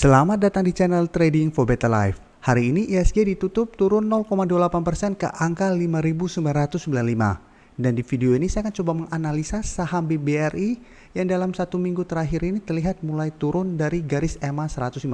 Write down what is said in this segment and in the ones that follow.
Selamat datang di channel Trading for Better Life. Hari ini ISG ditutup turun 0,28% ke angka 5.995. Dan di video ini saya akan coba menganalisa saham BBRI yang dalam satu minggu terakhir ini terlihat mulai turun dari garis EMA 150.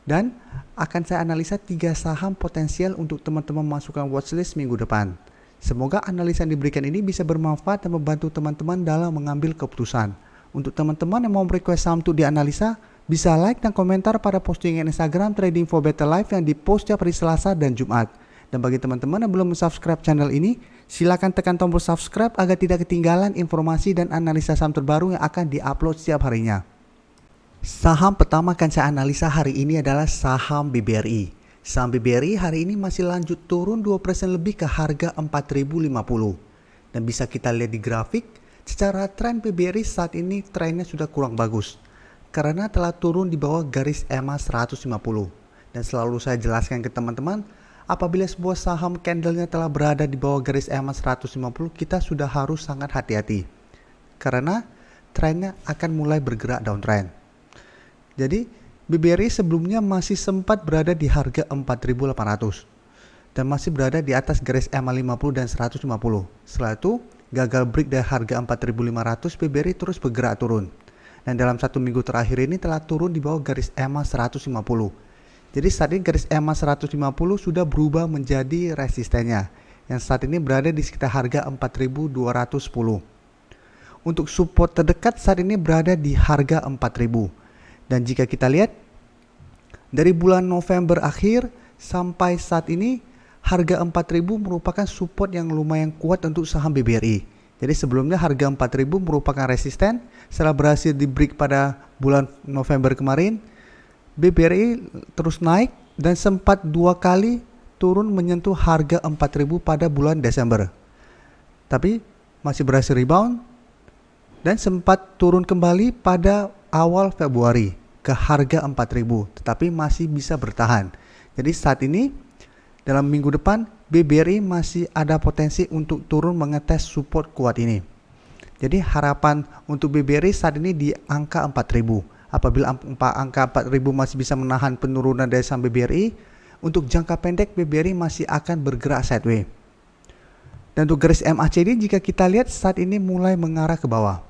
Dan akan saya analisa 3 saham potensial untuk teman-teman masukkan watchlist minggu depan. Semoga analisa yang diberikan ini bisa bermanfaat dan membantu teman-teman dalam mengambil keputusan. Untuk teman-teman yang mau request saham untuk dianalisa, bisa like dan komentar pada postingan Instagram Trading for Better Life yang dipost setiap hari Selasa dan Jumat. Dan bagi teman-teman yang belum subscribe channel ini, silakan tekan tombol subscribe agar tidak ketinggalan informasi dan analisa saham terbaru yang akan diupload setiap harinya. Saham pertama akan saya analisa hari ini adalah saham BBRI. Saham BBRI hari ini masih lanjut turun 2% lebih ke harga 4.050. Dan bisa kita lihat di grafik, secara tren BBRI saat ini trennya sudah kurang bagus karena telah turun di bawah garis EMA 150. Dan selalu saya jelaskan ke teman-teman, apabila sebuah saham candlenya telah berada di bawah garis EMA 150, kita sudah harus sangat hati-hati karena trennya akan mulai bergerak downtrend. Jadi BBRI sebelumnya masih sempat berada di harga 4.800 dan masih berada di atas garis EMA 50 dan 150. Setelah itu gagal break dari harga 4.500, BBRI terus bergerak turun. Dan dalam satu minggu terakhir ini telah turun di bawah garis EMA 150. Jadi saat ini garis EMA 150 sudah berubah menjadi resistennya, yang saat ini berada di sekitar harga 4.210. Untuk support terdekat saat ini berada di harga 4.000. Dan jika kita lihat dari bulan November akhir sampai saat ini, harga 4.000 merupakan support yang lumayan kuat untuk saham BBRI. Jadi sebelumnya harga 4.000 merupakan resisten. Setelah berhasil di break pada bulan November kemarin, BBRI terus naik dan sempat 2 kali turun menyentuh harga 4.000 pada bulan Desember. Tapi masih berhasil rebound dan sempat turun kembali pada awal Februari ke harga 4.000, tetapi masih bisa bertahan. Jadi saat ini dalam minggu depan BBRI masih ada potensi untuk turun mengetes support kuat ini. Jadi harapan untuk BBRI saat ini di angka 4.000. Apabila angka 4.000 masih bisa menahan penurunan dari saham BBRI, untuk jangka pendek BBRI masih akan bergerak sideways. Dan untuk garis MACD jika kita lihat saat ini mulai mengarah ke bawah.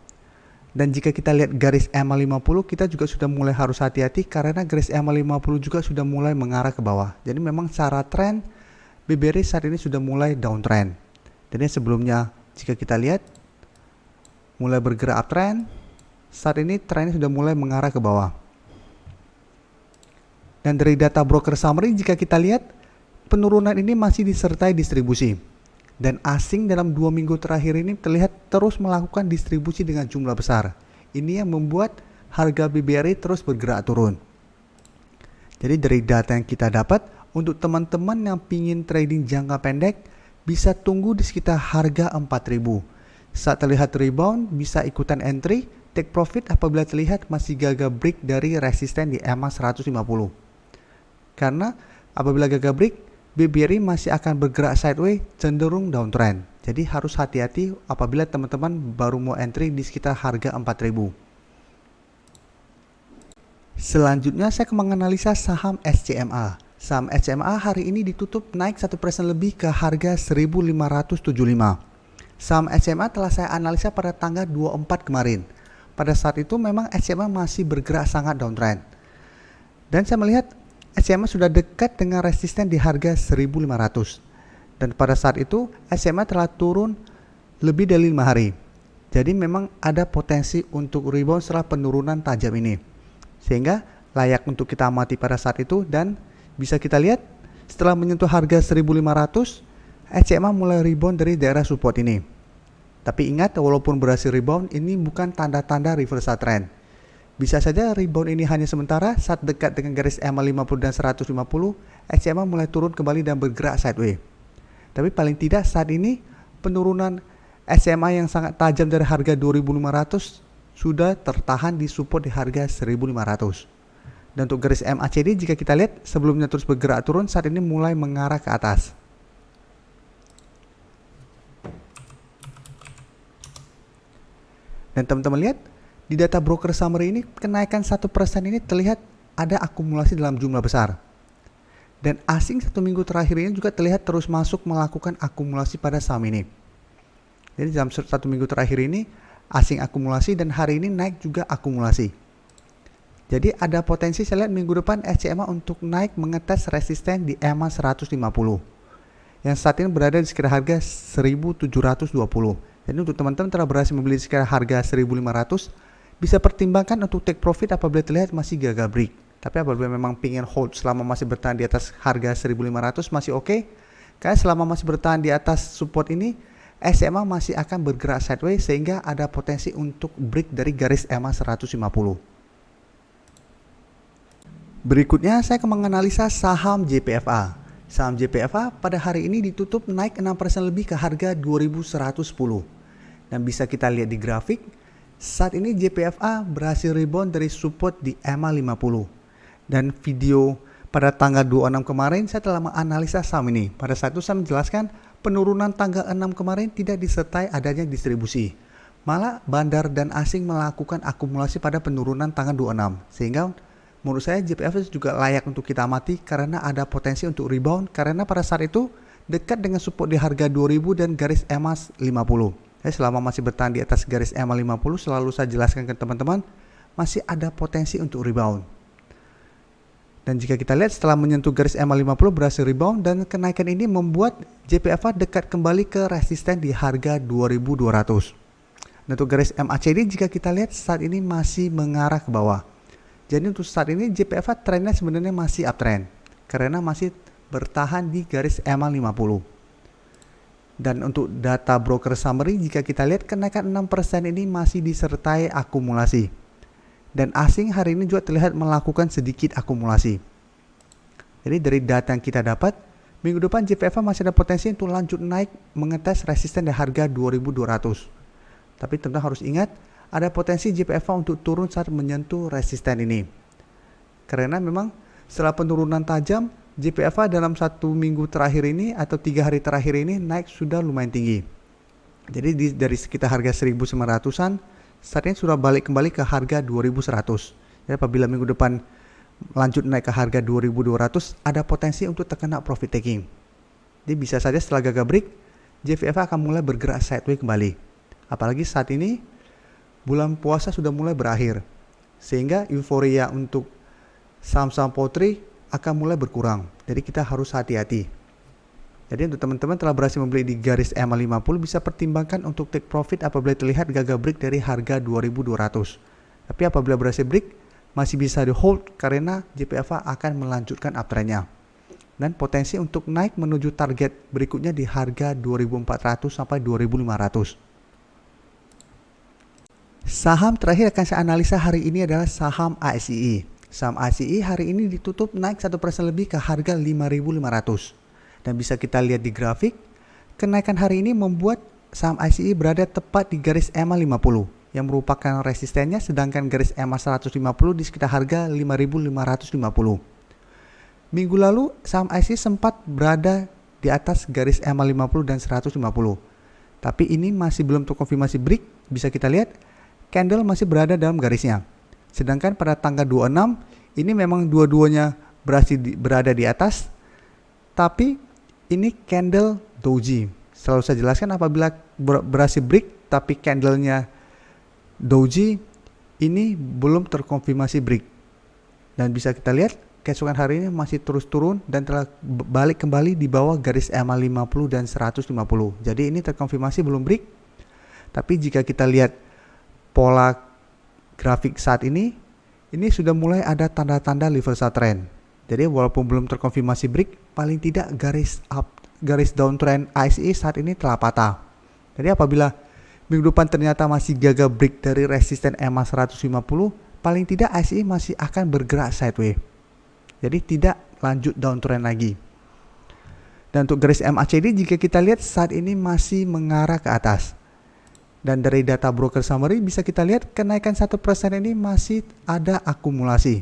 Dan jika kita lihat garis EMA 50, kita juga sudah mulai harus hati-hati karena garis EMA 50 juga sudah mulai mengarah ke bawah. Jadi memang secara tren BBRI saat ini sudah mulai downtrend. Dan sebelumnya jika kita lihat mulai bergerak uptrend, saat ini trennya sudah mulai mengarah ke bawah. Dan dari data broker summary jika kita lihat, penurunan ini masih disertai distribusi. Dan asing dalam 2 minggu terakhir ini terlihat terus melakukan distribusi dengan jumlah besar. Ini yang membuat harga BBRI terus bergerak turun. Jadi dari data yang kita dapat, untuk teman-teman yang ingin trading jangka pendek, bisa tunggu di sekitar harga 4.000. Saat terlihat rebound, bisa ikutan entry, take profit apabila terlihat masih gagal break dari resisten di EMA 150. Karena apabila gagal break, BBRI masih akan bergerak sideways cenderung downtrend. Jadi harus hati-hati apabila teman-teman baru mau entry di sekitar harga 4.000. Selanjutnya saya akan menganalisa saham SCMA. Saham SCMA hari ini ditutup naik 1% lebih ke harga 1.575. Saham SCMA telah saya analisa pada tanggal 24 kemarin. Pada saat itu memang SCMA masih bergerak sangat downtrend. Dan saya melihat SCMA sudah dekat dengan resisten di harga 1.500. Dan pada saat itu SCMA telah turun lebih dari 5 hari. Jadi memang ada potensi untuk rebound setelah penurunan tajam ini. Sehingga layak untuk kita amati pada saat itu, dan bisa kita lihat setelah menyentuh harga 1.500, SCMA mulai rebound dari daerah support ini. Tapi ingat, walaupun berhasil rebound, ini bukan tanda-tanda reversal trend. Bisa saja rebound ini hanya sementara. Saat dekat dengan garis EMA 50 dan 150, SCMA mulai turun kembali dan bergerak sideways. Tapi paling tidak saat ini penurunan SCMA yang sangat tajam dari harga 2.500 sudah tertahan di support di harga 1.500. Dan untuk garis MACD jika kita lihat sebelumnya terus bergerak turun, saat ini mulai mengarah ke atas. Dan teman-teman lihat di data broker summary ini, kenaikan 1% ini terlihat ada akumulasi dalam jumlah besar. Dan asing 1 minggu terakhir ini juga terlihat terus masuk melakukan akumulasi pada saham ini. Jadi dalam 1 minggu terakhir ini asing akumulasi dan hari ini naik juga akumulasi. Jadi ada potensi saya lihat minggu depan SCMA untuk naik mengetes resisten di EMA 150 yang saat ini berada di sekitar harga 1720. Jadi untuk teman-teman telah berhasil membeli di sekitar harga 1500, bisa pertimbangkan untuk take profit apabila terlihat masih gagal break. Tapi apabila memang ingin hold selama masih bertahan di atas harga 1500 masih oke. Karena selama masih bertahan di atas support ini SCMA masih akan bergerak sideways sehingga ada potensi untuk break dari garis EMA 150. Berikutnya saya akan menganalisa saham JPFA. Saham JPFA pada hari ini ditutup naik 6% lebih ke harga 2110. Dan bisa kita lihat di grafik, saat ini JPFA berhasil rebound dari support di EMA 50. Dan video pada tanggal 26 kemarin saya telah menganalisa saham ini. Pada saat itu saya menjelaskan penurunan tanggal 6 kemarin tidak disertai adanya distribusi. Malah bandar dan asing melakukan akumulasi pada penurunan tanggal 26. Sehingga menurut saya JPFA juga layak untuk kita amati karena ada potensi untuk rebound karena pada saat itu dekat dengan support di harga 2000 dan garis EMA 50. Selama masih bertahan di atas garis EMA 50 selalu saya jelaskan ke teman-teman masih ada potensi untuk rebound. Dan jika kita lihat setelah menyentuh garis EMA 50 berhasil rebound dan kenaikan ini membuat JPFA dekat kembali ke resisten di harga 2200. Dan untuk garis MACD jika kita lihat saat ini masih mengarah ke bawah. Jadi untuk saat ini JPFA trennya sebenarnya masih uptrend karena masih bertahan di garis EMA 50. Dan untuk data broker summary jika kita lihat kenaikan 6% ini masih disertai akumulasi. Dan asing hari ini juga terlihat melakukan sedikit akumulasi. Jadi dari data yang kita dapat, minggu depan JPFA masih ada potensi untuk lanjut naik mengetes resisten di harga 2200. Tapi teman-teman harus ingat ada potensi JPFA untuk turun saat menyentuh resisten ini. Karena memang setelah penurunan tajam, JPFA dalam 1 minggu terakhir ini atau 3 hari terakhir ini naik sudah lumayan tinggi. Jadi dari sekitar harga 1900-an, saat ini sudah balik kembali ke harga 2100. Jadi apabila minggu depan lanjut naik ke harga 2200, ada potensi untuk terkena profit taking. Jadi bisa saja setelah gagal break, JPFA akan mulai bergerak sideways kembali. Apalagi saat ini bulan puasa sudah mulai berakhir, sehingga euforia untuk saham-saham poultry akan mulai berkurang. Jadi kita harus hati-hati. Jadi untuk teman-teman telah berhasil membeli di garis EMA 50 bisa pertimbangkan untuk take profit apabila terlihat gagal break dari harga 2200. Tapi apabila berhasil break masih bisa di hold karena JPFA akan melanjutkan uptrendnya. Dan potensi untuk naik menuju target berikutnya di harga 2400 sampai 2500. Saham terakhir akan saya analisa hari ini adalah saham ASII. Saham ASII hari ini ditutup naik 1% lebih ke harga 5.500. Dan bisa kita lihat di grafik, kenaikan hari ini membuat saham ASII berada tepat di garis EMA 50 yang merupakan resistennya, sedangkan garis EMA 150 di sekitar harga 5.550. Minggu lalu saham ASII sempat berada di atas garis EMA 50 dan 150. Tapi ini masih belum terkonfirmasi break, bisa kita lihat candle masih berada dalam garisnya. Sedangkan pada tanggal 26 ini memang dua-duanya berada di atas. Tapi ini candle doji. Selalu saya jelaskan apabila berhasil break tapi candlenya doji ini belum terkonfirmasi break. Dan bisa kita lihat keesokan hari ini masih terus turun dan telah balik kembali di bawah garis EMA 50 dan 150. Jadi ini terkonfirmasi belum break. Tapi jika kita lihat pola grafik saat ini sudah mulai ada tanda-tanda reversal trend. Jadi walaupun belum terkonfirmasi break, paling tidak garis downtrend ASI saat ini telah patah. Jadi apabila minggu depan ternyata masih gagal break dari resisten EMA 150, paling tidak ASI masih akan bergerak sideways. Jadi tidak lanjut downtrend lagi. Dan untuk garis MACD jika kita lihat saat ini masih mengarah ke atas. Dan dari data broker summary bisa kita lihat kenaikan 1% ini masih ada akumulasi.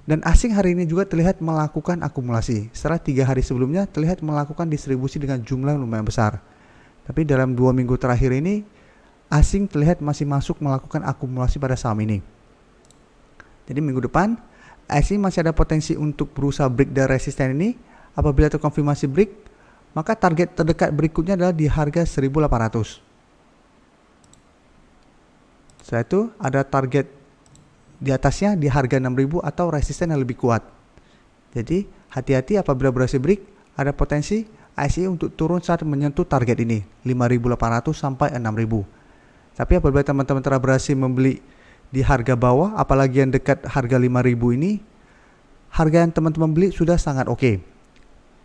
Dan asing hari ini juga terlihat melakukan akumulasi. Setelah 3 hari sebelumnya terlihat melakukan distribusi dengan jumlah yang lumayan besar. Tapi dalam 2 minggu terakhir ini asing terlihat masih masuk melakukan akumulasi pada saham ini. Jadi minggu depan IC masih ada potensi untuk berusaha break dari resisten ini. Apabila terkonfirmasi break, maka target terdekat berikutnya adalah di harga 1800. Setelah itu ada target di atasnya di harga 6000 atau resisten yang lebih kuat. Jadi hati-hati apabila berhasil break, ada potensi IC untuk turun saat menyentuh target ini 5800 sampai 6000. Tapi apabila teman-teman telah berhasil membeli di harga bawah, apalagi yang dekat harga 5000 ini, harga yang teman-teman beli sudah sangat oke.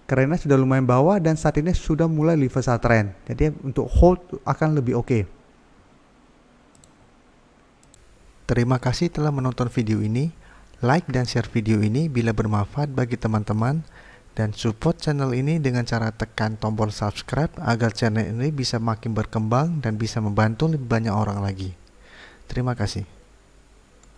Karena sudah lumayan bawah dan saat ini sudah mulai reversal trend. Jadi untuk hold akan lebih oke. Terima kasih telah menonton video ini. Like dan share video ini bila bermanfaat bagi teman-teman. Dan support channel ini dengan cara tekan tombol subscribe agar channel ini bisa makin berkembang dan bisa membantu lebih banyak orang lagi. Terima kasih.